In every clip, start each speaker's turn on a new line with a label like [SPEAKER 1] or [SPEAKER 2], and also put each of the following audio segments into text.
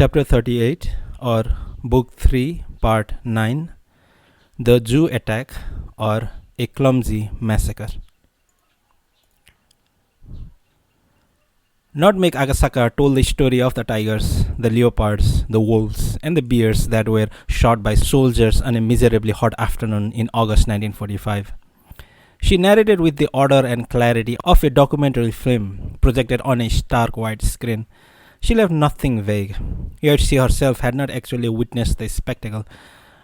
[SPEAKER 1] Chapter 38 or Book 3 Part 9 The Jew Attack or A Clumsy Massacre. Not Make Agasaka told the story of the tigers, the leopards, the wolves, and the bears that were shot by soldiers on a miserably hot afternoon in August 1945. She narrated with the order and clarity of a documentary film projected on a stark white screen. She left nothing vague, yet she herself had not actually witnessed the spectacle.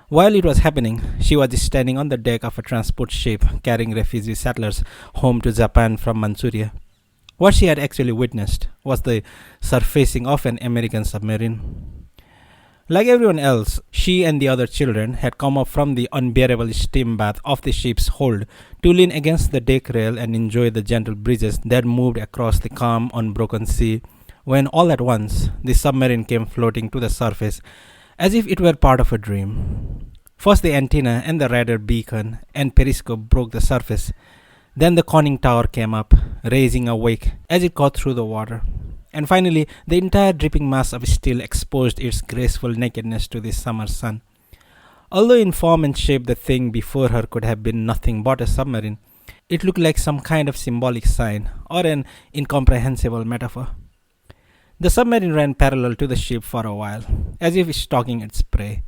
[SPEAKER 1] While it was happening, she was standing on the deck of a transport ship carrying refugee settlers home to Japan from Manchuria. What she had actually witnessed was the surfacing of an American submarine. Like everyone else, she and the other children had come up from the unbearable steam bath of the ship's hold to lean against the deck rail and enjoy the gentle breezes that moved across the calm, unbroken sea, when all at once the submarine came floating to the surface as if it were part of a dream. First the antenna and the radar beacon and periscope broke the surface. Then the conning tower came up, raising a wake as it got through the water. And finally, the entire dripping mass of steel exposed its graceful nakedness to the summer sun. Although in form and shape the thing before her could have been nothing but a submarine, it looked like some kind of symbolic sign or an incomprehensible metaphor. The submarine ran parallel to the ship for a while, as if stalking its prey.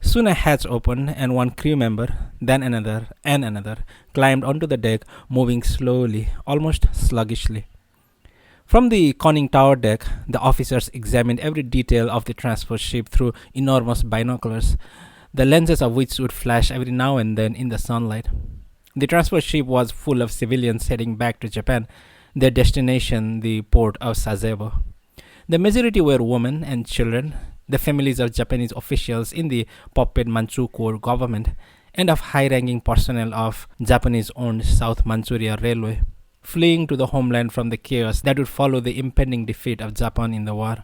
[SPEAKER 1] Soon a hatch opened and one crew member, then another and another, climbed onto the deck, moving slowly, almost sluggishly. From the conning tower deck, the officers examined every detail of the transport ship through enormous binoculars, the lenses of which would flash every now and then in the sunlight. The transport ship was full of civilians heading back to Japan, their destination the port of Sasebo. The majority were women and children, the families of Japanese officials in the puppet Manchukuo government, and of high-ranking personnel of Japanese-owned South Manchuria Railway, fleeing to the homeland from the chaos that would follow the impending defeat of Japan in the war.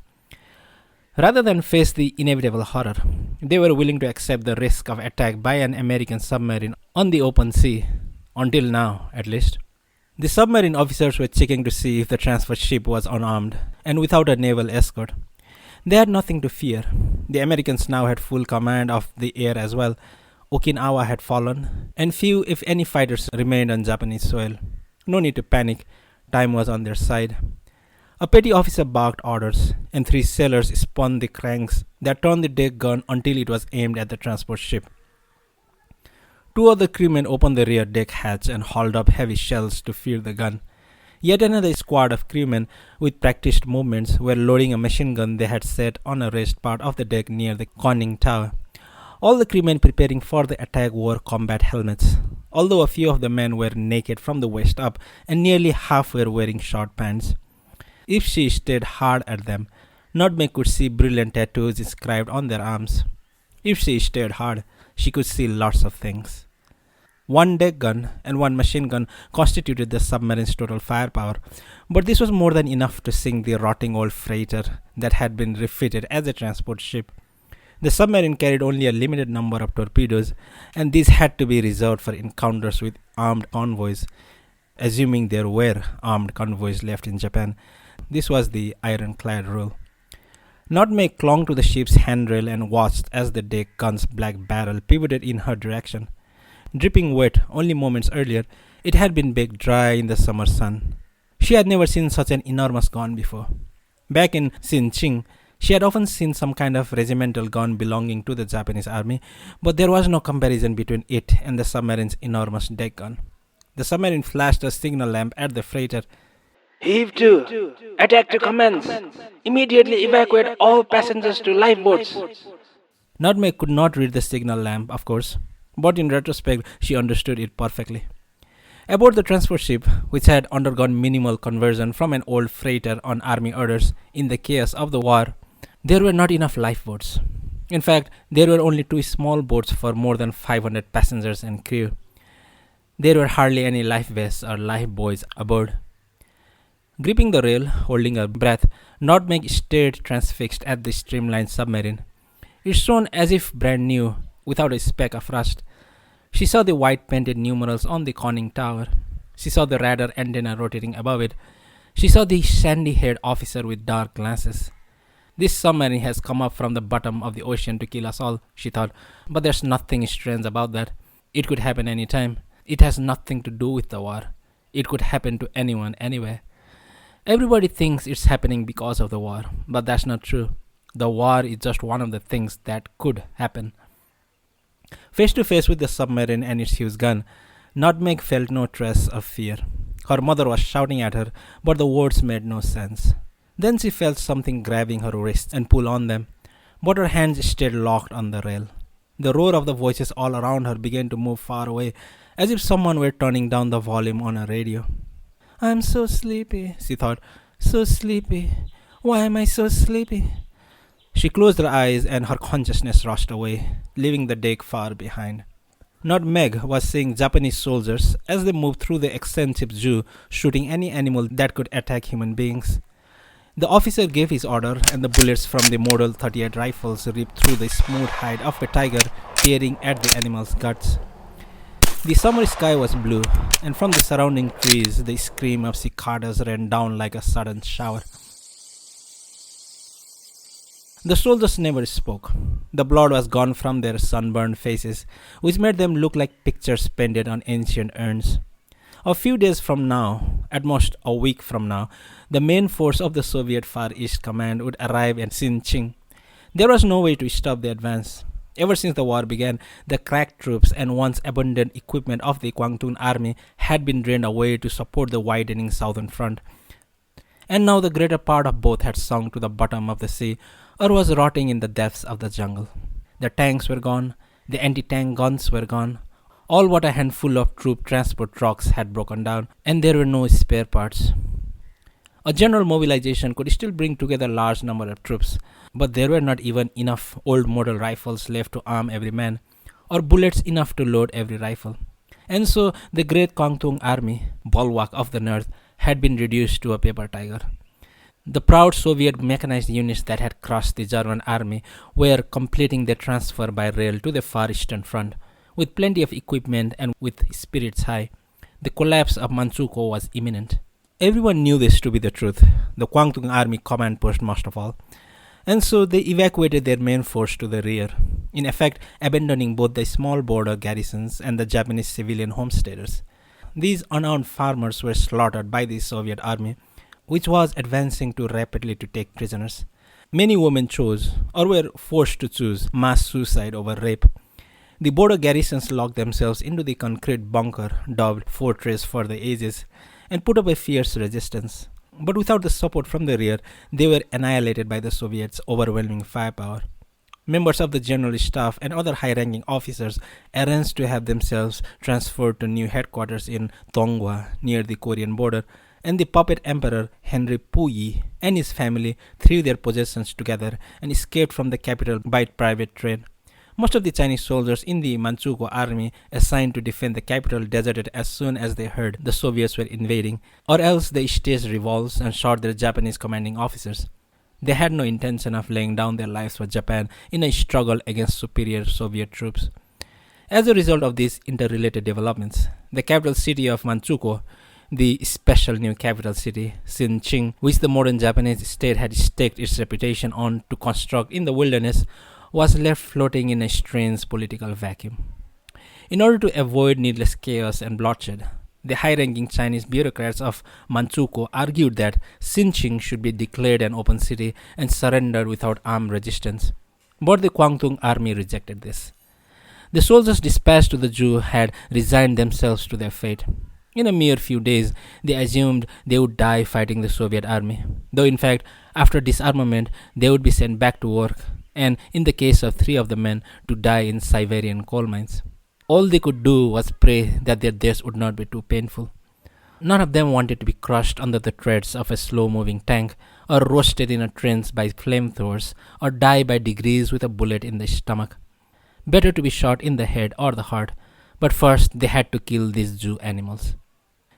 [SPEAKER 1] Rather than face the inevitable horror, they were willing to accept the risk of attack by an American submarine on the open sea, until now, at least. The submarine officers were checking to see if the transport ship was unarmed and without a naval escort. They had nothing to fear. The Americans now had full command of the air as well. Okinawa had fallen, and few, if any, fighters remained on Japanese soil. No need to panic. Time was on their side. A petty officer barked orders, and 3 sailors spun the cranks that turned the deck gun until it was aimed at the transport ship. 2 other crewmen opened the rear deck hatch and hauled up heavy shells to feed the gun. Yet another squad of crewmen with practiced movements were loading a machine gun they had set on a raised part of the deck near the conning tower. All the crewmen preparing for the attack wore combat helmets, although a few of the men were naked from the waist up and nearly half were wearing short pants. If she stared hard at them, Nutmeg could see brilliant tattoos inscribed on their arms. If she stared hard, she could see lots of things. 1 deck gun and 1 machine gun constituted the submarine's total firepower, but this was more than enough to sink the rotting old freighter that had been refitted as a transport ship. The submarine carried only a limited number of torpedoes, and these had to be reserved for encounters with armed convoys, assuming there were armed convoys left in Japan. This was the ironclad rule. Nutmeg clung to the ship's handrail and watched as the deck gun's black barrel pivoted in her direction. Dripping wet only moments earlier, it had been baked dry in the summer sun. She had never seen such an enormous gun before. Back in Xinjiang, she had often seen some kind of regimental gun belonging to the Japanese army, but there was no comparison between it and the submarine's enormous deck gun. The submarine flashed a signal lamp at the freighter.
[SPEAKER 2] Heave to! Attack to commence! Immediately evacuate all passengers to lifeboats!
[SPEAKER 1] Nutmeg could not read the signal lamp, of course, but in retrospect, she understood it perfectly. Aboard the transport ship, which had undergone minimal conversion from an old freighter on army orders in the chaos of the war, there were not enough lifeboats. In fact, there were only 2 small boats for more than 500 passengers and crew. There were hardly any life vests or lifebuoys aboard. Gripping the rail, holding her breath, Nutmeg stared transfixed at the streamlined submarine. It shone as if brand new, without a speck of rust. She saw the white painted numerals on the conning tower. She saw the radar antenna rotating above it. She saw the sandy-haired officer with dark glasses. This submarine has come up from the bottom of the ocean to kill us all, she thought, but there's nothing strange about that. It could happen any time. It has nothing to do with the war. It could happen to anyone, anywhere. Everybody thinks it's happening because of the war, but that's not true. The war is just one of the things that could happen. Face to face with the submarine and its huge gun, Nutmeg felt no trace of fear. Her mother was shouting at her, but the words made no sense. Then she felt something grabbing her wrists and pull on them, but her hands stayed locked on the rail. The roar of the voices all around her began to move far away, as if someone were turning down the volume on a radio. I'm so sleepy, she thought. So sleepy. Why am I so sleepy? She closed her eyes and her consciousness rushed away, leaving the deck far behind. Nutmeg was seeing Japanese soldiers as they moved through the extensive zoo, shooting any animal that could attack human beings. The officer gave his order, and the bullets from the Model 38 rifles ripped through the smooth hide of a tiger, tearing at the animal's guts. The summer sky was blue, and from the surrounding trees, the scream of cicadas ran down like a sudden shower. The soldiers never spoke. The blood was gone from their sunburned faces, which made them look like pictures painted on ancient urns. A few days from now, at most a week from now, the main force of the Soviet Far East Command would arrive at Xinjiang. There was no way to stop the advance. Ever since the war began, the crack troops and once abundant equipment of the Kwangtung army had been drained away to support the widening southern front. And now the greater part of both had sunk to the bottom of the sea or was rotting in the depths of the jungle. The tanks were gone, the anti-tank guns were gone, all but a handful of troop transport trucks had broken down, and there were no spare parts. A general mobilization could still bring together a large number of troops, but there were not even enough old model rifles left to arm every man, or bullets enough to load every rifle. And so the great Kwangtung army, bulwark of the north, had been reduced to a paper tiger. The proud Soviet mechanized units that had crushed the German army were completing their transfer by rail to the Far Eastern Front, with plenty of equipment and with spirits high. The collapse of Manchukuo was imminent. Everyone knew this to be the truth, the Kwangtung army command post most of all, and so they evacuated their main force to the rear, in effect abandoning both the small border garrisons and the Japanese civilian homesteaders. These unarmed farmers were slaughtered by the Soviet army, which was advancing too rapidly to take prisoners. Many women chose, or were forced to choose, mass suicide over rape. The border garrisons locked themselves into the concrete bunker dubbed Fortress for the Ages and put up a fierce resistance. But without the support from the rear, they were annihilated by the Soviets' overwhelming firepower. Members of the general staff and other high-ranking officers arranged to have themselves transferred to new headquarters in Donghua, near the Korean border, and the puppet emperor Henry Puyi and his family threw their possessions together and escaped from the capital by private train. Most of the Chinese soldiers in the Manchukuo army assigned to defend the capital deserted as soon as they heard the Soviets were invading, or else they staged revolts and shot their Japanese commanding officers. They had no intention of laying down their lives for Japan in a struggle against superior Soviet troops. As a result of these interrelated developments, the capital city of Manchukuo, the special new capital city, Xinjiang, which the modern Japanese state had staked its reputation on to construct in the wilderness, was left floating in a strange political vacuum. In order to avoid needless chaos and bloodshed, the high-ranking Chinese bureaucrats of Manchukuo argued that Xinjiang should be declared an open city and surrendered without armed resistance. But the Kwangtung army rejected this. The soldiers dispatched to the zoo had resigned themselves to their fate. In a mere few days, they assumed they would die fighting the Soviet army, though in fact, after disarmament, they would be sent back to work, and in the case of 3 of the men, to die in Siberian coal mines. All they could do was pray that their deaths would not be too painful. None of them wanted to be crushed under the treads of a slow-moving tank, or roasted in a trench by flamethrowers, or die by degrees with a bullet in the stomach. Better to be shot in the head or the heart, but first they had to kill these zoo animals.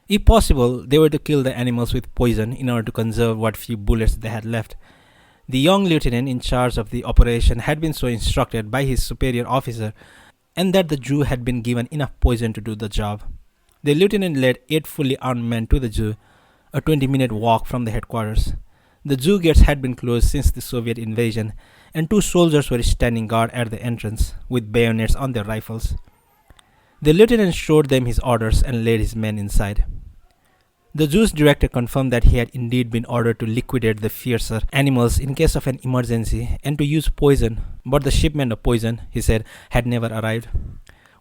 [SPEAKER 1] If possible, they were to kill the animals with poison in order to conserve what few bullets they had left. The young lieutenant in charge of the operation had been so instructed by his superior officer, and that the Jew had been given enough poison to do the job. The lieutenant led 8 fully armed men to the Jew, a 20-minute walk from the headquarters. The zoo gates had been closed since the Soviet invasion, and 2 soldiers were standing guard at the entrance, with bayonets on their rifles. The lieutenant showed them his orders and led his men inside. The zoo's director confirmed that he had indeed been ordered to liquidate the fiercer animals in case of an emergency and to use poison, but the shipment of poison, he said, had never arrived.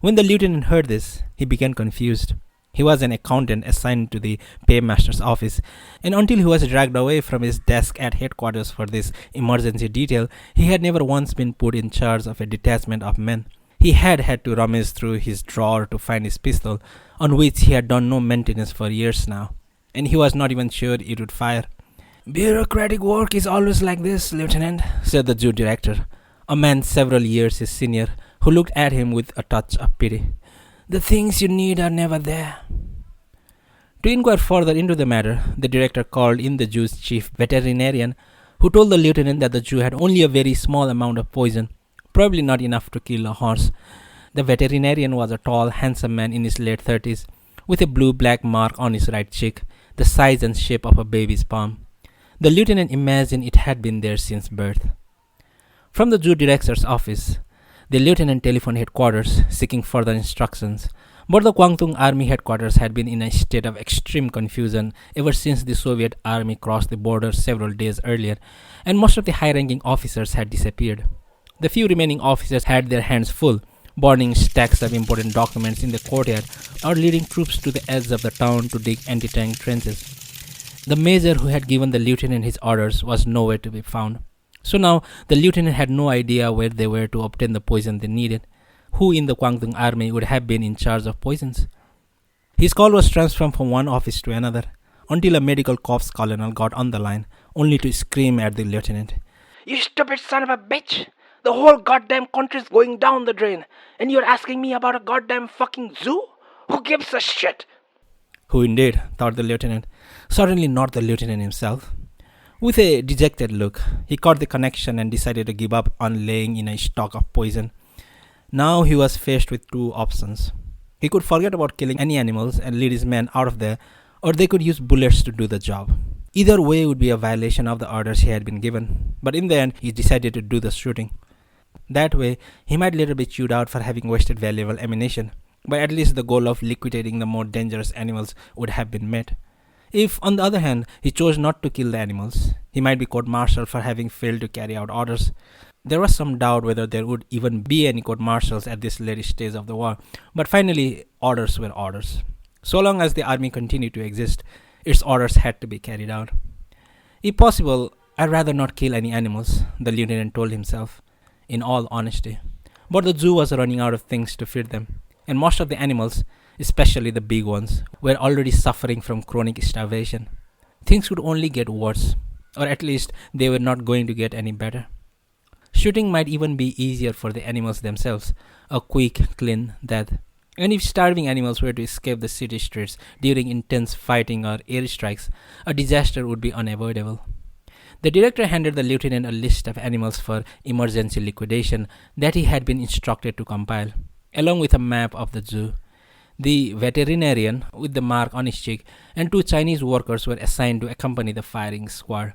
[SPEAKER 1] When the lieutenant heard this, he became confused. He was an accountant assigned to the paymaster's office, and until he was dragged away from his desk at headquarters for this emergency detail, he had never once been put in charge of a detachment of men. He had to rummage through his drawer to find his pistol, on which he had done no maintenance for years now, and he was not even sure it would fire. "Bureaucratic work is always like this, Lieutenant," said the zoo director, a man several years his senior, who looked at him with a touch of pity. "The things you need are never there." To inquire further into the matter, the director called in the zoo's chief veterinarian, who told the lieutenant that the zoo had only a very small amount of poison, probably not enough to kill a horse. The veterinarian was a tall, handsome man in his late 30s, with a blue-black mark on his right cheek, the size and shape of a baby's palm. The lieutenant imagined it had been there since birth. From the zoo director's office, the lieutenant telephoned headquarters, seeking further instructions, but the Kwangtung Army headquarters had been in a state of extreme confusion ever since the Soviet army crossed the border several days earlier, and most of the high-ranking officers had disappeared. The few remaining officers had their hands full, burning stacks of important documents in the courtyard or leading troops to the edge of the town to dig anti-tank trenches. The major who had given the lieutenant his orders was nowhere to be found. So now the lieutenant had no idea where they were to obtain the poison they needed. Who in the Kwangtung army would have been in charge of poisons? His call was transferred from one office to another, until a medical corps colonel got on the line, only to scream at the lieutenant.
[SPEAKER 2] "You stupid son of a bitch! The whole goddamn country's going down the drain, and you're asking me about a goddamn fucking zoo? Who gives a shit?"
[SPEAKER 1] Who indeed, thought the lieutenant. Certainly not the lieutenant himself. With a dejected look, he caught the connection and decided to give up on laying in a stock of poison. Now he was faced with 2 options. He could forget about killing any animals and lead his men out of there, or they could use bullets to do the job. Either way would be a violation of the orders he had been given, but in the end he decided to do the shooting. That way, he might later be chewed out for having wasted valuable ammunition, but at least the goal of liquidating the more dangerous animals would have been met. If, on the other hand, he chose not to kill the animals, he might be court-martialed for having failed to carry out orders. There was some doubt whether there would even be any court-martials at this late stage of the war, but finally, orders were orders. So long as the army continued to exist, its orders had to be carried out. If possible, I'd rather not kill any animals, the lieutenant told himself, in all honesty. But the zoo was running out of things to feed them, and most of the animals, especially the big ones, were already suffering from chronic starvation. Things would only get worse, or at least they were not going to get any better. Shooting might even be easier for the animals themselves, a quick, clean death. And if starving animals were to escape the city streets during intense fighting or airstrikes, a disaster would be unavoidable. The director handed the lieutenant a list of animals for emergency liquidation that he had been instructed to compile, along with a map of the zoo. The veterinarian, with the mark on his cheek, and 2 Chinese workers were assigned to accompany the firing squad.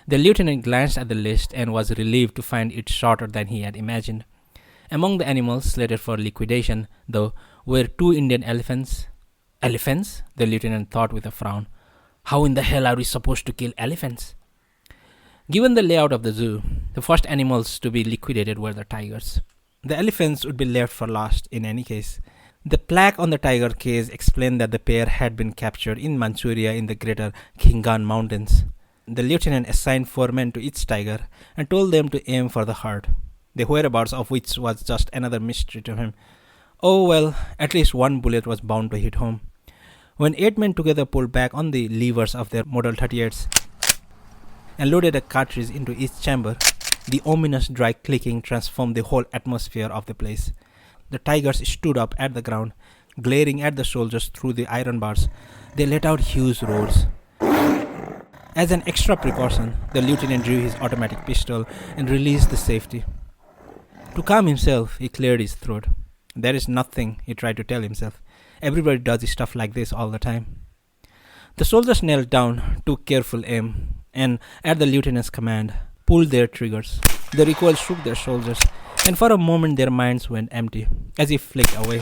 [SPEAKER 1] The lieutenant glanced at the list and was relieved to find it shorter than he had imagined. Among the animals slated for liquidation, though, were 2 Indian elephants. Elephants? The lieutenant thought with a frown. How in the hell are we supposed to kill elephants? Given the layout of the zoo, the first animals to be liquidated were the tigers. The elephants would be left for last in any case. The plaque on the tiger cage explained that the pair had been captured in Manchuria in the greater Khingan Mountains. The lieutenant assigned 4 men to each tiger and told them to aim for the heart, the whereabouts of which was just another mystery to him. Oh well, at least one bullet was bound to hit home. When 8 men together pulled back on the levers of their Model 38s and loaded a cartridge into each chamber, the ominous dry clicking transformed the whole atmosphere of the place. The tigers stood up at the ground, glaring at the soldiers through the iron bars. They let out huge roars. As an extra precaution, the lieutenant drew his automatic pistol and released the safety. To calm himself, he cleared his throat. There is nothing, he tried to tell himself. Everybody does stuff like this all the time. The soldiers knelt down, took careful aim, and, at the lieutenant's command, pulled their triggers. The recoil shook their shoulders, and for a moment their minds went empty, as if flicked away.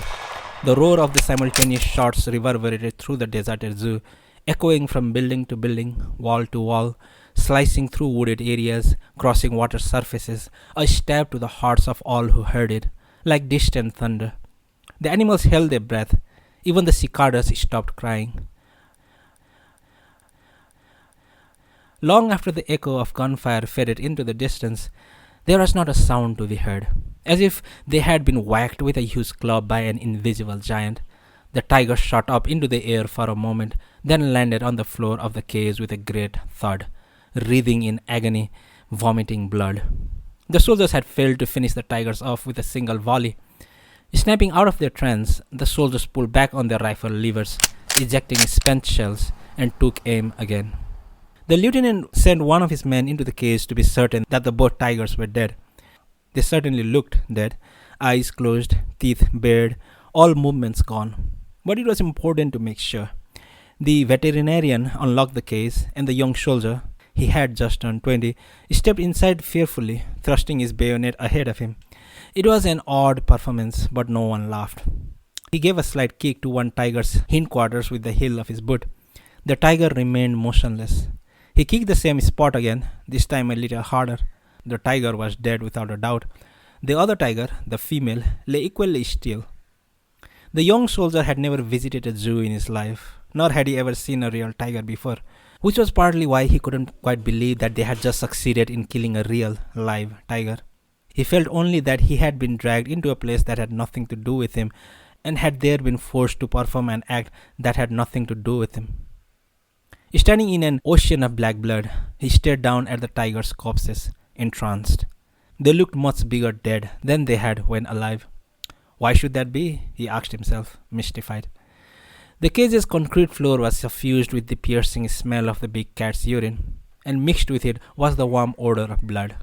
[SPEAKER 1] The roar of the simultaneous shots reverberated through the deserted zoo, echoing from building to building, wall to wall, slicing through wooded areas, crossing water surfaces, a stab to the hearts of all who heard it, like distant thunder. The animals held their breath. Even the cicadas stopped crying. Long after the echo of gunfire faded into the distance, there was not a sound to be heard, as if they had been whacked with a huge club by an invisible giant. The tiger shot up into the air for a moment, then landed on the floor of the cage with a great thud, writhing in agony, vomiting blood. The soldiers had failed to finish the tigers off with a single volley. Snapping out of their trance, the soldiers pulled back on their rifle levers, ejecting spent shells, and took aim again. The lieutenant sent one of his men into the cage to be certain that the both tigers were dead. They certainly looked dead, eyes closed, teeth bared, all movements gone. But it was important to make sure. The veterinarian unlocked the cage, and the young soldier, he had just turned 20, stepped inside fearfully, thrusting his bayonet ahead of him. It was an odd performance, but no one laughed. He gave a slight kick to one tiger's hindquarters with the heel of his boot. The tiger remained motionless. He kicked the same spot again, this time a little harder. The tiger was dead without a doubt. The other tiger, the female, lay equally still. The young soldier had never visited a zoo in his life, nor had he ever seen a real tiger before, which was partly why he couldn't quite believe that they had just succeeded in killing a real, live tiger. He felt only that he had been dragged into a place that had nothing to do with him, and had there been forced to perform an act that had nothing to do with him. Standing in an ocean of black blood, he stared down at the tiger's corpses, entranced. They looked much bigger dead than they had when alive. Why should that be? He asked himself, mystified. The cage's concrete floor was suffused with the piercing smell of the big cat's urine, and mixed with it was the warm odor of blood.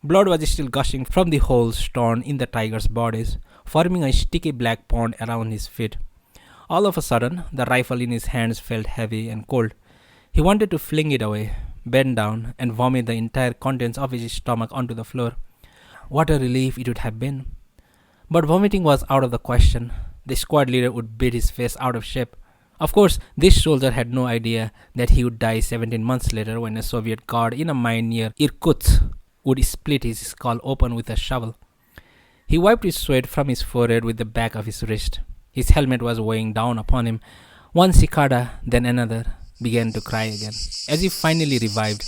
[SPEAKER 1] Blood was still gushing from the holes torn in the tiger's bodies, forming a sticky black pond around his feet. All of a sudden, the rifle in his hands felt heavy and cold. He wanted to fling it away, bend down, and vomit the entire contents of his stomach onto the floor. What a relief it would have been. But vomiting was out of the question. The squad leader would beat his face out of shape. Of course, this soldier had no idea that he would die 17 months later when a Soviet guard in a mine near Irkutsk would split his skull open with a shovel. He wiped his sweat from his forehead with the back of his wrist. His helmet was weighing down upon him. One cicada, then another, began to cry again, as if finally revived.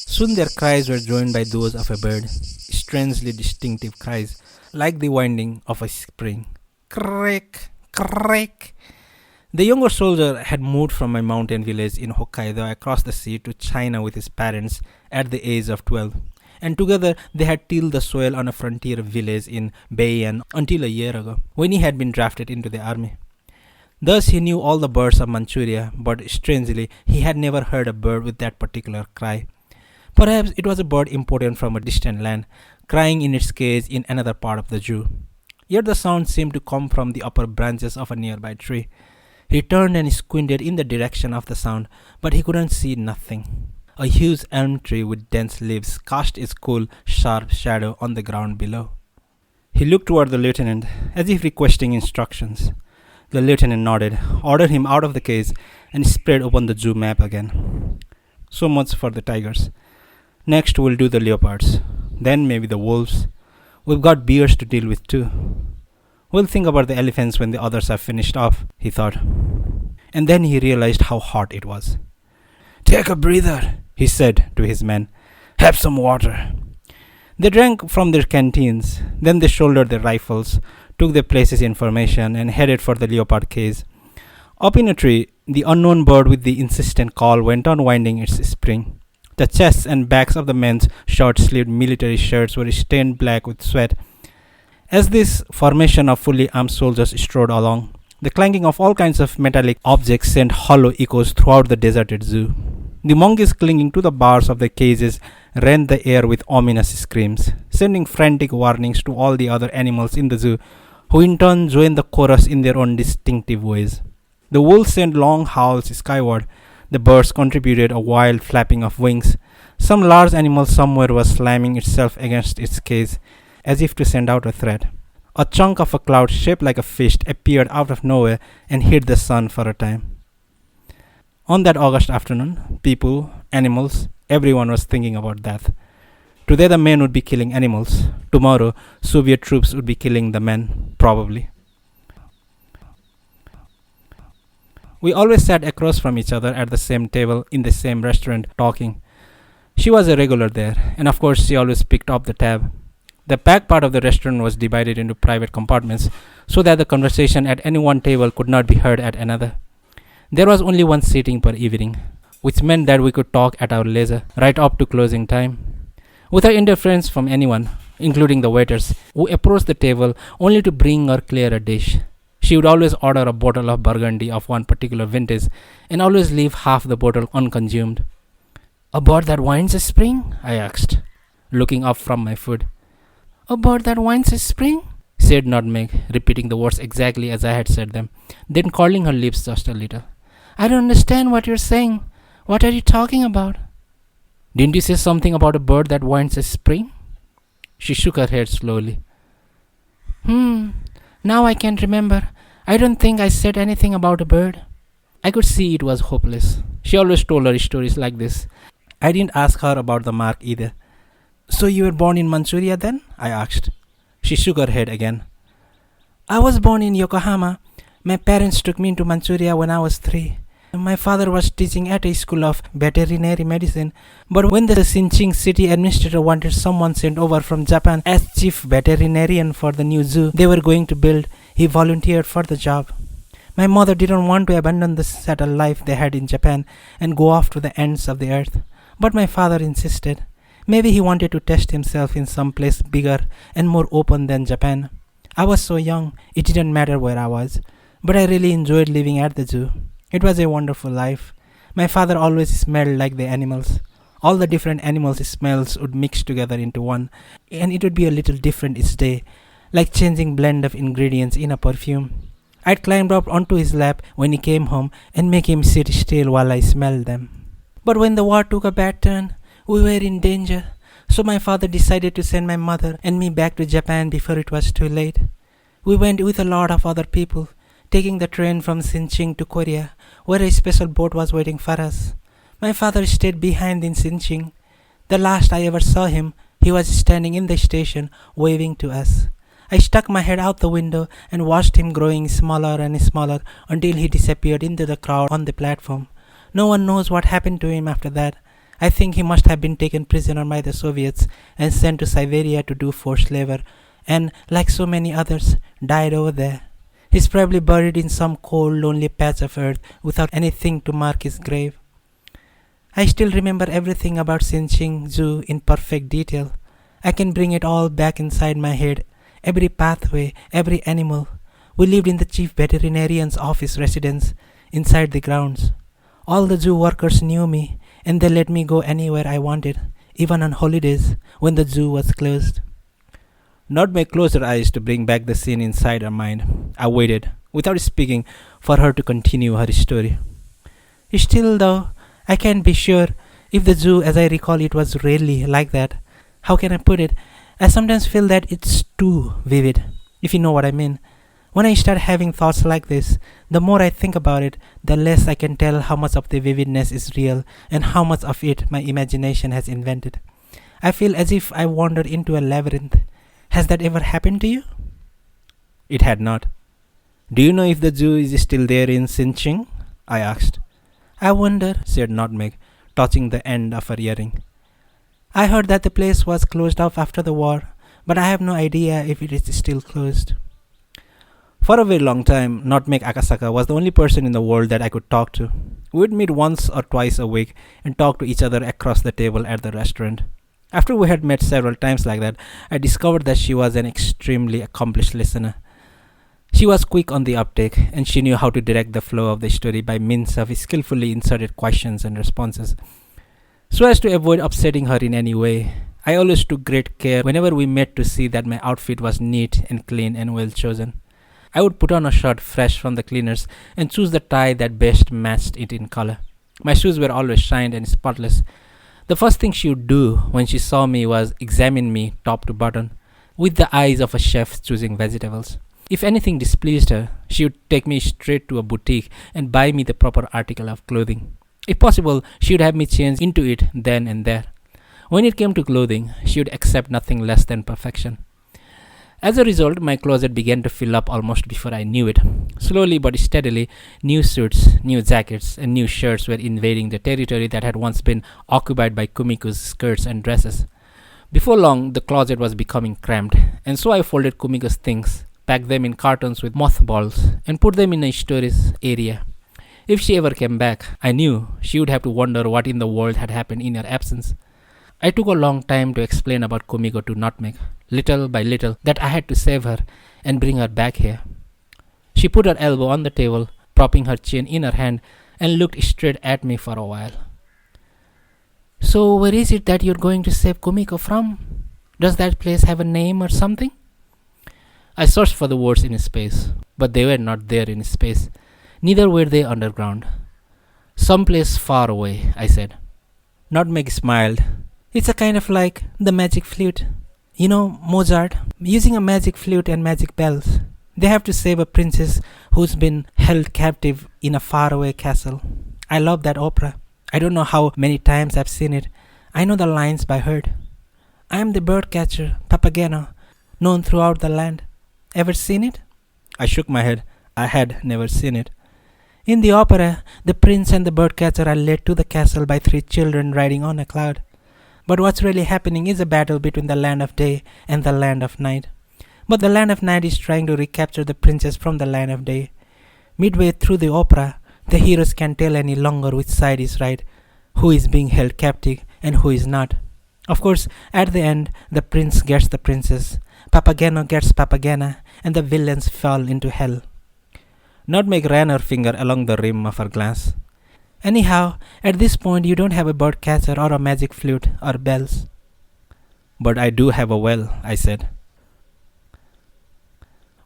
[SPEAKER 1] Soon their cries were joined by those of a bird, strangely distinctive cries, like the winding of a spring. Crack, crack. The younger soldier had moved from a mountain village in Hokkaido across the sea to China with his parents at the age of 12, and together they had tilled the soil on a frontier village in Beian until a year ago, when he had been drafted into the army. Thus he knew all the birds of Manchuria, but strangely he had never heard a bird with that particular cry. Perhaps it was a bird imported from a distant land, crying in its cage in another part of the zoo. Yet the sound seemed to come from the upper branches of a nearby tree. He turned and squinted in the direction of the sound, but he couldn't see nothing. A huge elm tree with dense leaves cast its cool, sharp shadow on the ground below. He looked toward the lieutenant, as if requesting instructions. The lieutenant nodded, ordered him out of the cage, and spread open the zoo map again. So much for the tigers. Next we'll do the leopards. Then maybe the wolves. We've got bears to deal with too. We'll think about the elephants when the others are finished off, he thought. And then he realized how hot it was. Take a breather, he said to his men. Have some water. They drank from their canteens. Then they shouldered their rifles, took their places in formation, and headed for the leopard cage. Up in a tree, the unknown bird with the insistent call went on winding its spring. The chests and backs of the men's short-sleeved military shirts were stained black with sweat. As this formation of fully armed soldiers strode along, the clanking of all kinds of metallic objects sent hollow echoes throughout the deserted zoo. The monkeys clinging to the bars of the cages rent the air with ominous screams, sending frantic warnings to all the other animals in the zoo, who in turn joined the chorus in their own distinctive ways. The wolves sent long howls skyward, The birds contributed a wild flapping of wings. Some large animal somewhere was slamming itself against its cage, as if to send out a threat. A chunk of a cloud shaped like a fist appeared out of nowhere and hid the sun for a time. On that August afternoon, people, animals, everyone was thinking about death. Today the men would be killing animals. Tomorrow, Soviet troops would be killing the men, probably. We always sat across from each other at the same table in the same restaurant talking. She was a regular there, and of course she always picked up the tab. The back part of the restaurant was divided into private compartments so that the conversation at any one table could not be heard at another. There was only one seating per evening, which meant that we could talk at our leisure right up to closing time, without interference from anyone, including the waiters, who approached the table only to bring or clear a dish. She would always order a bottle of Burgundy of one particular vintage and always leave half the bottle unconsumed. "About that wine's spring?" I asked, looking up from my food. "About that wine's spring?" said Nutmeg, repeating the words exactly as I had said them, then curling her lips just a little. "I don't understand what you're saying. What are you talking about?" "Didn't you say something about a bird that winds a spring?" She shook her head slowly. Now I can't remember. I don't think I said anything about a bird." I could see it was hopeless. She always told her stories like this. I didn't ask her about the mark either. "So you were born in Manchuria then?" I asked. She shook her head again. "I was born in Yokohama. My parents took me into Manchuria when I was 3. My father was teaching at a school of veterinary medicine, but when the Sinching city administrator wanted someone sent over from Japan as chief veterinarian for the new zoo they were going to build, he volunteered for the job. My mother didn't want to abandon the settled life they had in Japan and go off to the ends of the earth, but my father insisted. Maybe he wanted to test himself in some place bigger and more open than Japan. I was so young, it didn't matter where I was, but I really enjoyed living at the zoo. It was a wonderful life. My father always smelled like the animals. All the different animals' smells would mix together into one, and it would be a little different each day, like changing blend of ingredients in a perfume. I'd climb up onto his lap when he came home and make him sit still while I smelled them. But when the war took a bad turn, we were in danger, so my father decided to send my mother and me back to Japan before it was too late. We went with a lot of other people, taking the train from Sinching to Korea, where a special boat was waiting for us. My father stayed behind in Sinching. The last I ever saw him, he was standing in the station, waving to us. I stuck my head out the window and watched him growing smaller and smaller until he disappeared into the crowd on the platform. No one knows what happened to him after that. I think he must have been taken prisoner by the Soviets and sent to Siberia to do forced labor, and, like so many others, died over there. He's probably buried in some cold, lonely patch of earth without anything to mark his grave. I still remember everything about Sinching Zoo in perfect detail. I can bring it all back inside my head. Every pathway, every animal. We lived in the chief veterinarian's office residence, inside the grounds. All the zoo workers knew me, and they let me go anywhere I wanted, even on holidays, when the zoo was closed. Nutmeg closed her eyes to bring back the scene inside her mind. I waited, without speaking, for her to continue her story. Still, though, I can't be sure if the zoo, as I recall it, was really like that. How can I put it? I sometimes feel that it's too vivid, if you know what I mean. When I start having thoughts like this, the more I think about it, the less I can tell how much of the vividness is real and how much of it my imagination has invented. I feel as if I wandered into a labyrinth. Has that ever happened to you? It had not. Do you know if the zoo is still there in Sinching? I asked. I wonder, said Nutmeg, touching the end of her earring. I heard that the place was closed off after the war, but I have no idea if it is still closed. For a very long time, Nutmeg Akasaka was the only person in the world that I could talk to. We would meet once or twice a week and talk to each other across the table at the restaurant. After we had met several times like that, I discovered that she was an extremely accomplished listener. She was quick on the uptake, and she knew how to direct the flow of the story by means of skillfully inserted questions and responses. So as to avoid upsetting her in any way, I always took great care whenever we met to see that my outfit was neat and clean and well chosen. I would put on a shirt fresh from the cleaners and choose the tie that best matched it in color. My shoes were always shined and spotless. The first thing she would do when she saw me was examine me top to bottom, with the eyes of a chef choosing vegetables. If anything displeased her, she would take me straight to a boutique and buy me the proper article of clothing. If possible, she would have me change into it then and there. When it came to clothing, she would accept nothing less than perfection. As a result, my closet began to fill up almost before I knew it. Slowly but steadily, new suits, new jackets, and new shirts were invading the territory that had once been occupied by Kumiko's skirts and dresses. Before long, the closet was becoming cramped, and so I folded Kumiko's things, packed them in cartons with mothballs, and put them in a storage area. If she ever came back, I knew she would have to wonder what in the world had happened in her absence. I took a long time to explain about Kumiko to Nutmeg, little by little, that I had to save her and bring her back here. She put her elbow on the table, propping her chin in her hand, and looked straight at me for a while. So, where is it that you're going to save Kumiko from? Does that place have a name or something? I searched for the words in space, but they were not there in space. Neither were they underground. Someplace far away, I said. Nutmeg smiled. It's a kind of like the magic flute. You know, Mozart, using a magic flute and magic bells. They have to save a princess who's been held captive in a faraway castle. I love that opera. I don't know how many times I've seen it. I know the lines by heart. I am the bird catcher, Papageno, known throughout the land. Ever seen it? I shook my head. I had never seen it. In the opera, the prince and the birdcatcher are led to the castle by 3 children riding on a cloud. But what's really happening is a battle between the land of day and the land of night. But the land of night is trying to recapture the princess from the land of day. Midway through the opera, the heroes can't tell any longer which side is right, who is being held captive and who is not. Of course, at the end, the prince gets the princess, Papageno gets Papagena, and the villains fall into hell. Nutmeg ran her finger along the rim of her glass. Anyhow, at this point you don't have a bird catcher or a magic flute or bells. But I do have a well, I said.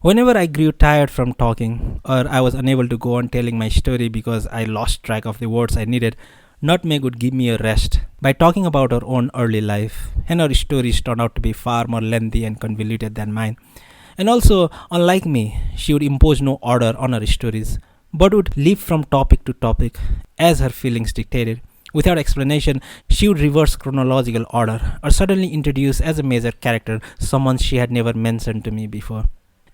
[SPEAKER 1] Whenever I grew tired from talking, or I was unable to go on telling my story because I lost track of the words I needed, Nutmeg would give me a rest by talking about her own early life, and her stories turned out to be far more lengthy and convoluted than mine. And also, unlike me, she would impose no order on her stories, but would leap from topic to topic as her feelings dictated. Without explanation, she would reverse chronological order or suddenly introduce as a major character someone she had never mentioned to me before.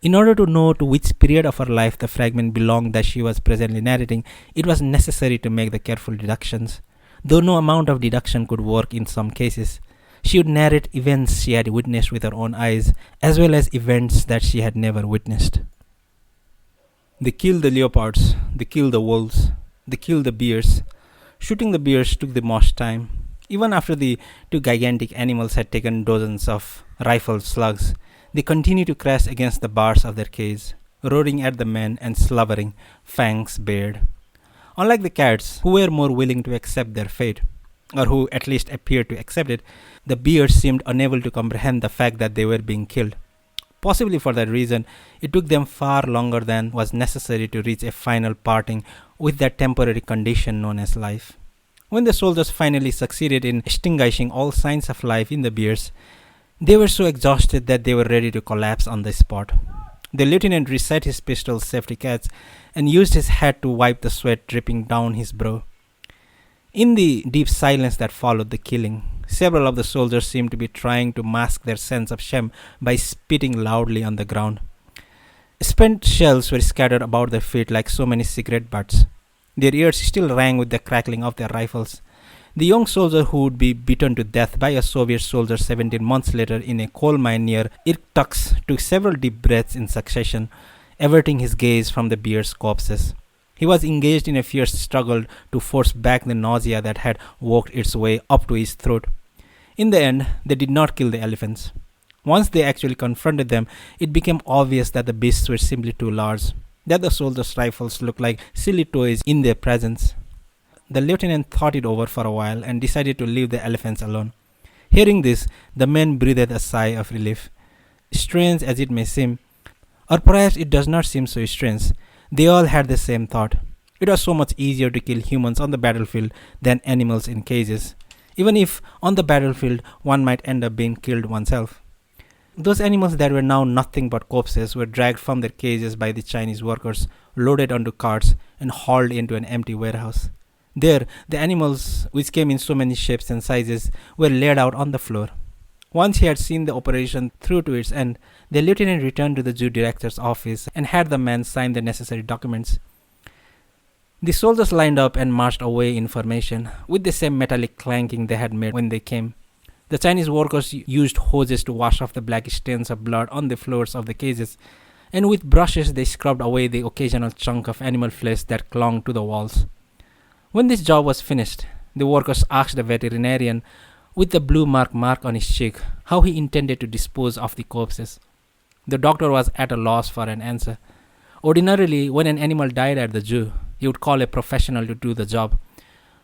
[SPEAKER 1] In order to know to which period of her life the fragment belonged that she was presently narrating, it was necessary to make the careful deductions. Though no amount of deduction could work in some cases, she would narrate events she had witnessed with her own eyes, as well as events that she had never witnessed. They killed the leopards, they killed the wolves, they killed the bears. Shooting the bears took the most time. Even after the 2 gigantic animals had taken dozens of rifle slugs, they continued to crash against the bars of their cage, roaring at the men and slavering, fangs bared. Unlike the cats, who were more willing to accept their fate, or who at least appeared to accept it, the bears seemed unable to comprehend the fact that they were being killed. Possibly for that reason, it took them far longer than was necessary to reach a final parting with that temporary condition known as life. When the soldiers finally succeeded in extinguishing all signs of life in the bears, they were so exhausted that they were ready to collapse on the spot. The lieutenant reset his pistol's safety catch and used his hat to wipe the sweat dripping down his brow. In the deep silence that followed the killing, several of the soldiers seemed to be trying to mask their sense of shame by spitting loudly on the ground. Spent shells were scattered about their feet like so many cigarette butts. Their ears still rang with the crackling of their rifles. The young soldier who would be beaten to death by a Soviet soldier 17 months later in a coal mine near Irkutsk took several deep breaths in succession, averting his gaze from the bear's corpses. He was engaged in a fierce struggle to force back the nausea that had worked its way up to his throat. In the end, they did not kill the elephants. Once they actually confronted them, it became obvious that the beasts were simply too large, that the soldiers' rifles looked like silly toys in their presence. The lieutenant thought it over for a while and decided to leave the elephants alone. Hearing this, the men breathed a sigh of relief. Strange as it may seem, or perhaps it does not seem so strange, they all had the same thought. It was so much easier to kill humans on the battlefield than animals in cages, even if on the battlefield one might end up being killed oneself. Those animals that were now nothing but corpses were dragged from their cages by the Chinese workers, loaded onto carts, and hauled into an empty warehouse. There, the animals, which came in so many shapes and sizes, were laid out on the floor. Once he had seen the operation through to its end, the lieutenant returned to the zoo director's office and had the man sign the necessary documents. The soldiers lined up and marched away in formation, with the same metallic clanking they had made when they came. The Chinese workers used hoses to wash off the black stains of blood on the floors of the cages, and with brushes they scrubbed away the occasional chunk of animal flesh that clung to the walls. When this job was finished, the workers asked the veterinarian, with the blue mark on his cheek, how he intended to dispose of the corpses. The doctor was at a loss for an answer. Ordinarily, when an animal died at the zoo, he would call a professional to do the job.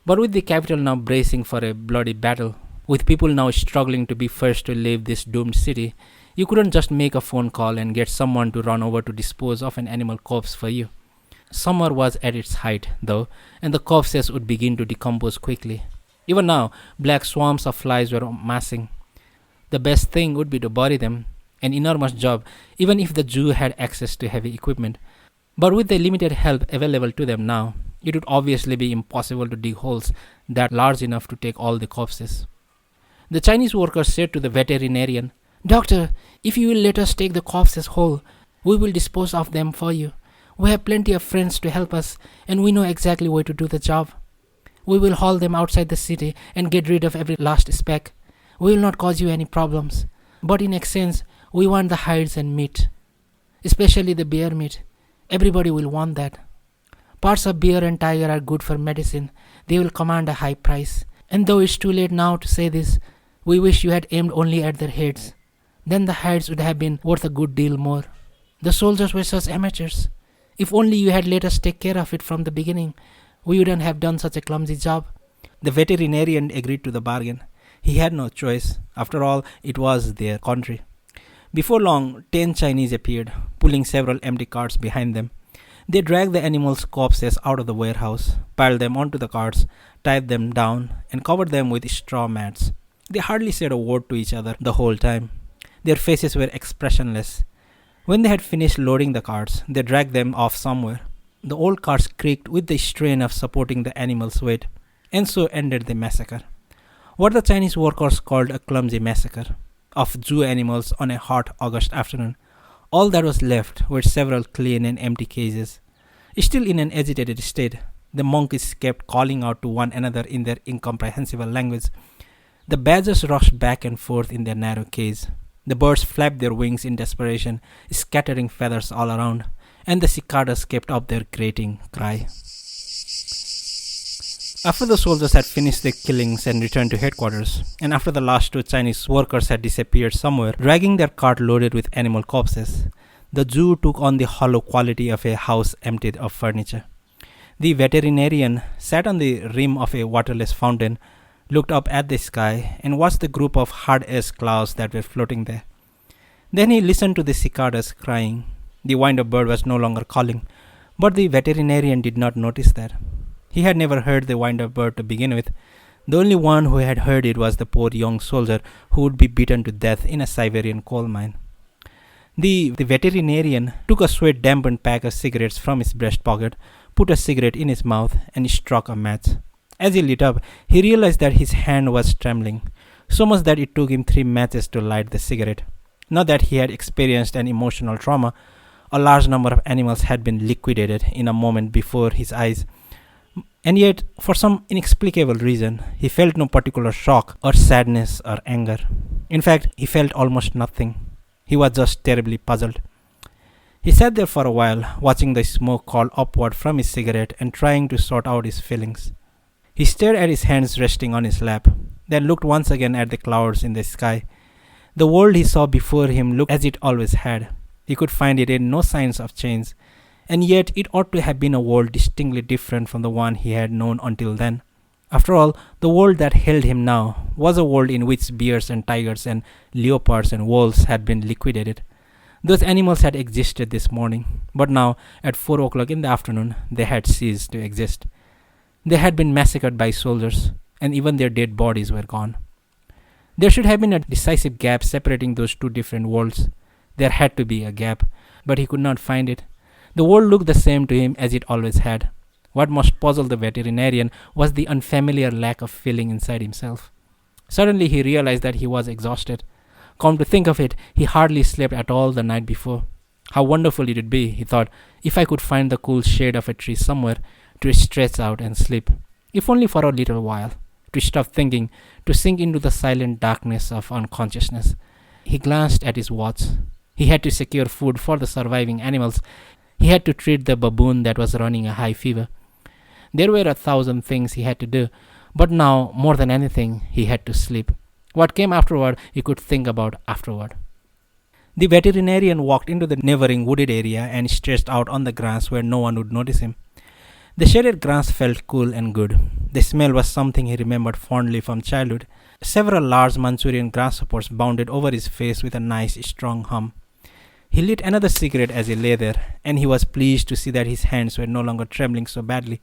[SPEAKER 1] But with the capital now bracing for a bloody battle, with people now struggling to be first to leave this doomed city, you couldn't just make a phone call and get someone to run over to dispose of an animal corpse for you. Summer was at its height, though, and the corpses would begin to decompose quickly. Even now, black swarms of flies were massing. The best thing would be to bury them, an enormous job, even if the zoo had access to heavy equipment. But with the limited help available to them now, it would obviously be impossible to dig holes that large enough to take all the corpses. The Chinese workers said to the veterinarian, "Doctor, if you will let us take the corpses whole, we will dispose of them for you. We have plenty of friends to help us, and we know exactly where to do the job. We will haul them outside the city and get rid of every last speck. We will not cause you any problems. But in exchange, we want the hides and meat, especially the bear meat. Everybody will want that. Parts of bear and tiger are good for medicine. They will command a high price. And though it's too late now to say this, we wish you had aimed only at their heads. Then the hides would have been worth a good deal more. The soldiers were such amateurs. If only you had let us take care of it from the beginning, we wouldn't have done such a clumsy job." The veterinarian agreed to the bargain. He had no choice. After all, it was their country. Before long, 10 Chinese appeared, pulling several empty carts behind them. They dragged the animals' corpses out of the warehouse, piled them onto the carts, tied them down, and covered them with straw mats. They hardly said a word to each other the whole time. Their faces were expressionless. When they had finished loading the carts, they dragged them off somewhere. The old carts creaked with the strain of supporting the animals' weight, and so ended the massacre. What the Chinese workers called a clumsy massacre of zoo animals on a hot August afternoon. All that was left were several clean and empty cages. Still in an agitated state, the monkeys kept calling out to one another in their incomprehensible language. The badgers rushed back and forth in their narrow cage. The birds flapped their wings in desperation, scattering feathers all around, and the cicadas kept up their grating cry. After the soldiers had finished their killings and returned to headquarters, and after the last 2 Chinese workers had disappeared somewhere, dragging their cart loaded with animal corpses, the zoo took on the hollow quality of a house emptied of furniture. The veterinarian sat on the rim of a waterless fountain, looked up at the sky, and watched the group of hard-edged clouds that were floating there. Then he listened to the cicadas crying. The wind-up bird was no longer calling, but the veterinarian did not notice that. He had never heard the wind-up bird to begin with. The only one who had heard it was the poor young soldier who would be beaten to death in a Siberian coal mine. The veterinarian took a sweat-dampened pack of cigarettes from his breast pocket, put a cigarette in his mouth, and struck a match. As he lit up, he realized that his hand was trembling, so much that it took him 3 matches to light the cigarette. Not that he had experienced an emotional trauma. A large number of animals had been liquidated in a moment before his eyes. And yet, for some inexplicable reason, he felt no particular shock or sadness or anger. In fact, he felt almost nothing. He was just terribly puzzled. He sat there for a while, watching the smoke call upward from his cigarette and trying to sort out his feelings. He stared at his hands resting on his lap, then looked once again at the clouds in the sky. The world he saw before him looked as it always had. He could find it in no signs of change, and yet it ought to have been a world distinctly different from the one he had known until then. After all, the world that held him now was a world in which bears and tigers and leopards and wolves had been liquidated. Those animals had existed this morning, but now, at 4 o'clock in the afternoon, they had ceased to exist. They had been massacred by soldiers, and even their dead bodies were gone. There should have been a decisive gap separating those two different worlds. There had to be a gap, but he could not find it. The world looked the same to him as it always had. What most puzzled the veterinarian was the unfamiliar lack of feeling inside himself. Suddenly he realized that he was exhausted. Come to think of it, he hardly slept at all the night before. How wonderful it would be, he thought, if I could find the cool shade of a tree somewhere to stretch out and sleep, if only for a little while, to stop thinking, to sink into the silent darkness of unconsciousness. He glanced at his watch. He had to secure food for the surviving animals. He had to treat the baboon that was running a high fever. There were 1,000 things he had to do, but now, more than anything, he had to sleep. What came afterward, he could think about afterward. The veterinarian walked into the neighboring wooded area and stretched out on the grass where no one would notice him. The shaded grass felt cool and good. The smell was something he remembered fondly from childhood. Several large Manchurian grasshoppers bounded over his face with a nice, strong hum. He lit another cigarette as he lay there, and he was pleased to see that his hands were no longer trembling so badly.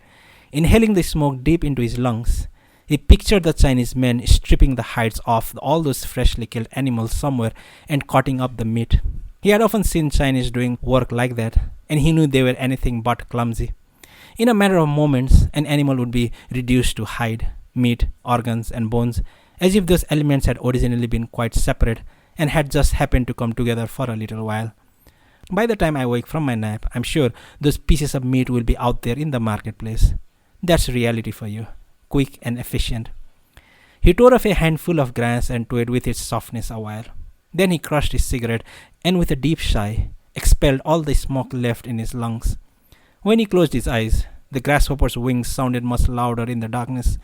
[SPEAKER 1] Inhaling the smoke deep into his lungs, he pictured the Chinese men stripping the hides off all those freshly killed animals somewhere and cutting up the meat. He had often seen Chinese doing work like that, and he knew they were anything but clumsy. In a matter of moments, an animal would be reduced to hide, meat, organs, and bones, as if those elements had originally been quite separate and had just happened to come together for a little while. By the time I wake from my nap, I'm sure those pieces of meat will be out there in the marketplace. That's reality for you, quick and efficient. He tore off a handful of grass and toyed with its softness a while. Then he crushed his cigarette and, with a deep sigh, expelled all the smoke left in his lungs. When he closed his eyes, the grasshopper's wings sounded much louder in the darkness.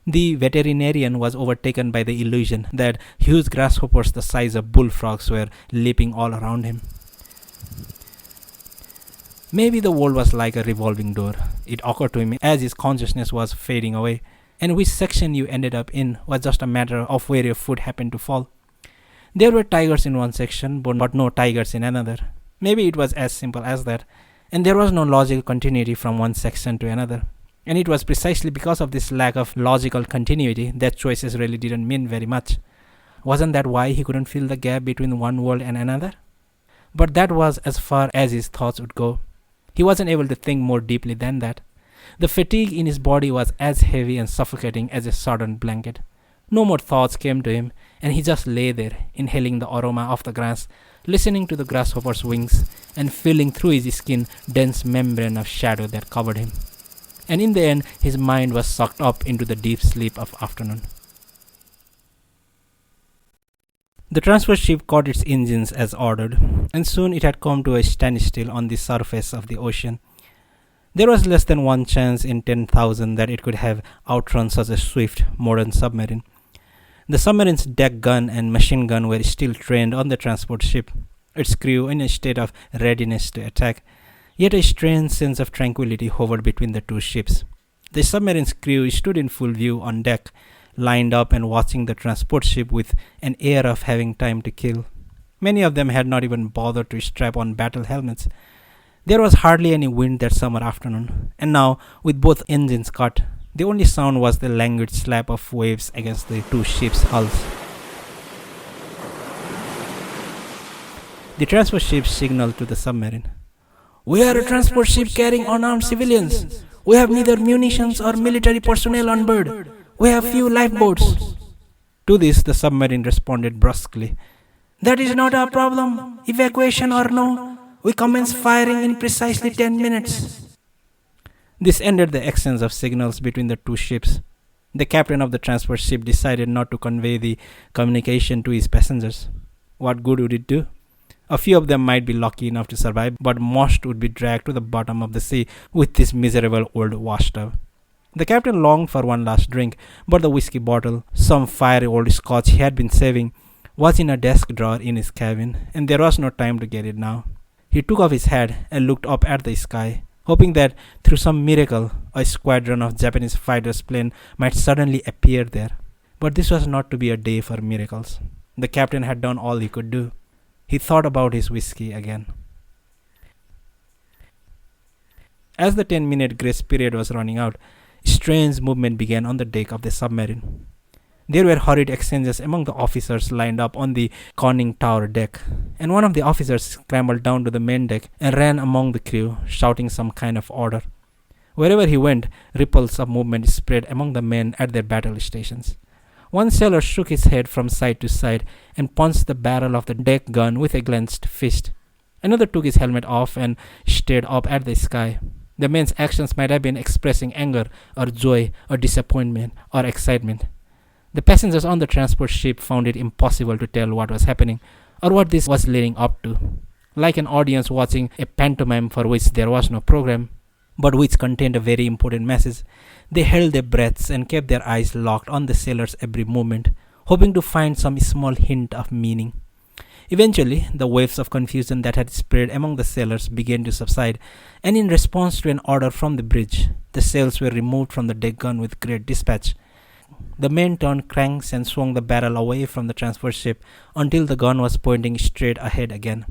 [SPEAKER 1] The veterinarian was overtaken by the illusion that huge grasshoppers the size of bullfrogs were leaping all around him. Maybe the world was like a revolving door. It occurred to him as his consciousness was fading away, and which section you ended up in was just a matter of where your foot happened to fall. There were tigers in one section, but no tigers in another. Maybe it was as simple as that, and there was no logical continuity from one section to another. And it was precisely because of this lack of logical continuity that choices really didn't mean very much. Wasn't that why he couldn't fill the gap between one world and another? But that was as far as his thoughts would go. He wasn't able to think more deeply than that. The fatigue in his body was as heavy and suffocating as a sodden blanket. No more thoughts came to him, and he just lay there, inhaling the aroma of the grass, listening to the grasshopper's wings, and feeling through his skin dense membrane of shadow that covered him. And in the end, his mind was sucked up into the deep sleep of afternoon. The transport ship caught its engines as ordered, and soon it had come to a standstill on the surface of the ocean. There was less than one chance in 10,000 that it could have outrun such a swift, modern submarine. The submarine's deck gun and machine gun were still trained on the transport ship, its crew in a state of readiness to attack, yet a strange sense of tranquility hovered between the two ships. The submarine's crew stood in full view on deck, lined up and watching the transport ship with an air of having time to kill. Many of them had not even bothered to strap on battle helmets. There was hardly any wind that summer afternoon, and now, with both engines cut, the only sound was the languid slap of waves against the two ships' hulls. The transport ship signaled to the submarine. "We are a transport ship carrying unarmed civilians. We have neither munitions or military personnel on board. We have few lifeboats." To this, the submarine responded brusquely. "That is not our problem. Evacuation or no, we commence firing in precisely 10 minutes. This ended the exchange of signals between the two ships. The captain of the transport ship decided not to convey the communication to his passengers. What good would it do? A few of them might be lucky enough to survive, but most would be dragged to the bottom of the sea with this miserable old washtub. The captain longed for one last drink, but the whiskey bottle, some fiery old scotch he had been saving, was in a desk drawer in his cabin, and there was no time to get it now. He took off his hat and looked up at the sky, hoping that through some miracle a squadron of Japanese fighters' plane might suddenly appear there. But this was not to be a day for miracles. The captain had done all he could do. He thought about his whiskey again. As the 10-minute grace period was running out, strange movement began on the deck of the submarine. There were hurried exchanges among the officers lined up on the conning tower deck, and one of the officers scrambled down to the main deck and ran among the crew, shouting some kind of order. Wherever he went, ripples of movement spread among the men at their battle stations. One sailor shook his head from side to side and punched the barrel of the deck gun with a clenched fist. Another took his helmet off and stared up at the sky. The men's actions might have been expressing anger or joy or disappointment or excitement. The passengers on the transport ship found it impossible to tell what was happening or what this was leading up to. Like an audience watching a pantomime for which there was no program, but which contained a very important message, they held their breaths and kept their eyes locked on the sailor's every movement, hoping to find some small hint of meaning. Eventually, the waves of confusion that had spread among the sailors began to subside, and in response to an order from the bridge, the sails were removed from the deck gun with great dispatch. The men turned cranks and swung the barrel away from the transport ship until the gun was pointing straight ahead again.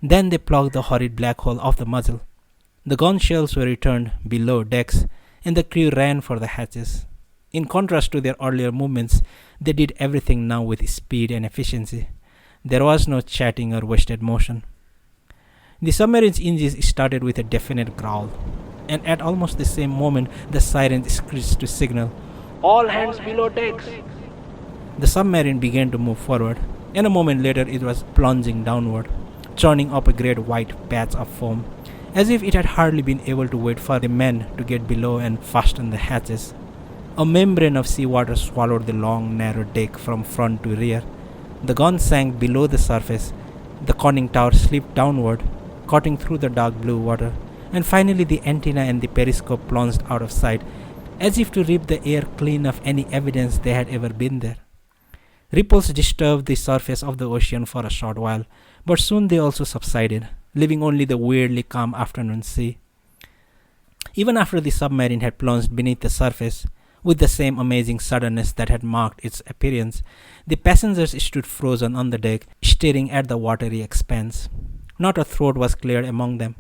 [SPEAKER 1] Then they plugged the horrid black hole of the muzzle. The gun shells were returned below decks, and the crew ran for the hatches. In contrast to their earlier movements, they did everything now with speed and efficiency. There was no chatting or wasted motion. The submarine's engines started with a definite growl, and at almost the same moment, the sirens screeched to signal,
[SPEAKER 2] All hands below decks.
[SPEAKER 1] The submarine began to move forward, and a moment later it was plunging downward, churning up a great white patch of foam, as if it had hardly been able to wait for the men to get below and fasten the hatches. A membrane of seawater swallowed the long, narrow deck from front to rear. The gun sank below the surface, the conning tower slipped downward, cutting through the dark blue water, and finally the antenna and the periscope plunged out of sight, as if to rip the air clean of any evidence they had ever been there. Ripples disturbed the surface of the ocean for a short while, but soon they also subsided, leaving only the weirdly calm afternoon sea. Even after the submarine had plunged beneath the surface, with the same amazing suddenness that had marked its appearance, the passengers stood frozen on the deck, staring at the watery expanse. Not a throat was cleared among them.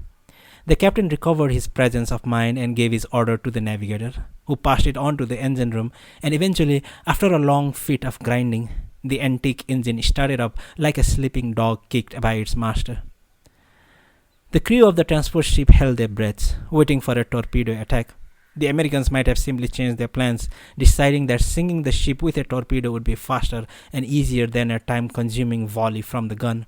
[SPEAKER 1] The captain recovered his presence of mind and gave his order to the navigator, who passed it on to the engine room, and eventually, after a long fit of grinding, the antique engine started up like a sleeping dog kicked by its master. The crew of the transport ship held their breaths, waiting for a torpedo attack. The Americans might have simply changed their plans, deciding that sinking the ship with a torpedo would be faster and easier than a time-consuming volley from the gun.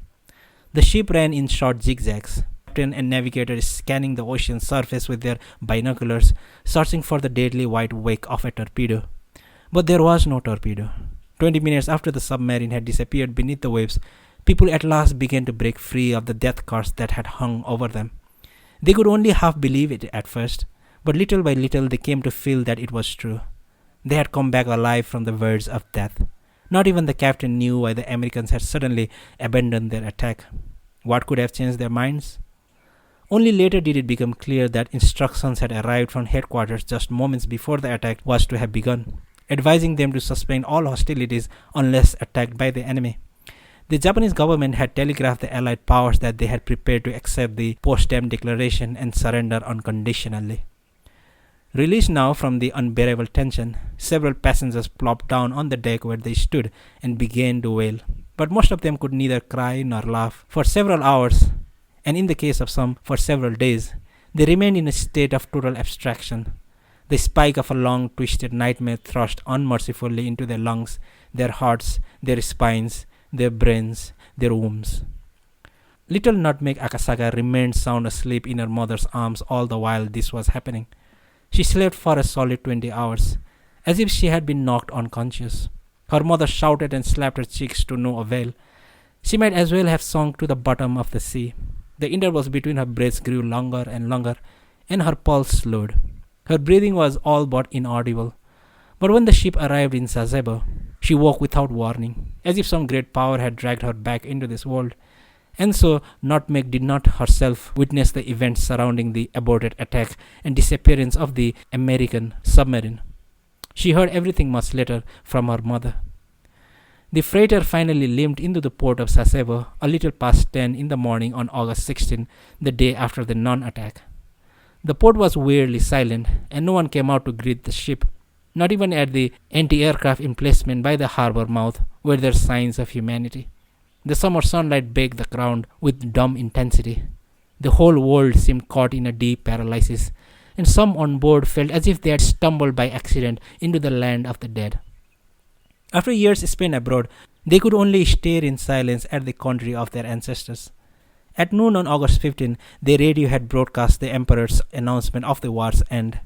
[SPEAKER 1] The ship ran in short zigzags, captain and navigator scanning the ocean surface with their binoculars, searching for the deadly white wake of a torpedo. But there was no torpedo. 20 minutes after the submarine had disappeared beneath the waves, people at last began to break free of the death curse that had hung over them. They could only half believe it at first, but little by little they came to feel that it was true. They had come back alive from the verge of death. Not even the captain knew why the Americans had suddenly abandoned their attack. What could have changed their minds? Only later did it become clear that instructions had arrived from headquarters just moments before the attack was to have begun, advising them to suspend all hostilities unless attacked by the enemy. The Japanese government had telegraphed the Allied powers that they had prepared to accept the Potsdam Declaration and surrender unconditionally. Released now from the unbearable tension, several passengers plopped down on the deck where they stood and began to wail. But most of them could neither cry nor laugh. For several hours, and in the case of some, for several days, they remained in a state of total abstraction. The spike of a long, twisted nightmare thrust unmercifully into their lungs, their hearts, their spines, their brains, their wombs. Little Nutmeg Akasaka remained sound asleep in her mother's arms all the while this was happening. She slept for a solid 20 hours, as if she had been knocked unconscious. Her mother shouted and slapped her cheeks to no avail. She might as well have sunk to the bottom of the sea. The intervals between her breaths grew longer and longer, and her pulse slowed. Her breathing was all but inaudible. But when the ship arrived in Sasebo, she woke without warning, as if some great power had dragged her back into this world. And so Nutmeg did not herself witness the events surrounding the aborted attack and disappearance of the American submarine. She heard everything much later from her mother. The freighter finally limped into the port of Sasebo a little past 10 in the morning on August 16, the day after the non-attack. The port was weirdly silent, and no one came out to greet the ship. Not even at the anti-aircraft emplacement by the harbor mouth were there signs of humanity. The summer sunlight baked the ground with dumb intensity. The whole world seemed caught in a deep paralysis, and some on board felt as if they had stumbled by accident into the land of the dead. After years spent abroad, they could only stare in silence at the country of their ancestors. At noon on August 15, the radio had broadcast the emperor's announcement of the war's end.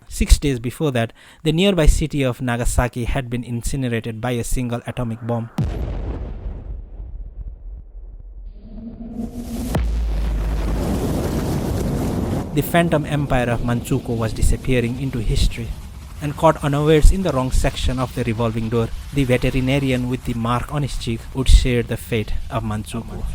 [SPEAKER 1] 6 days before that, the nearby city of Nagasaki had been incinerated by a single atomic bomb. The phantom empire of Manchukuo was disappearing into history, and caught unawares in the wrong section of the revolving door, the veterinarian with the mark on his cheek would share the fate of Manchukuo.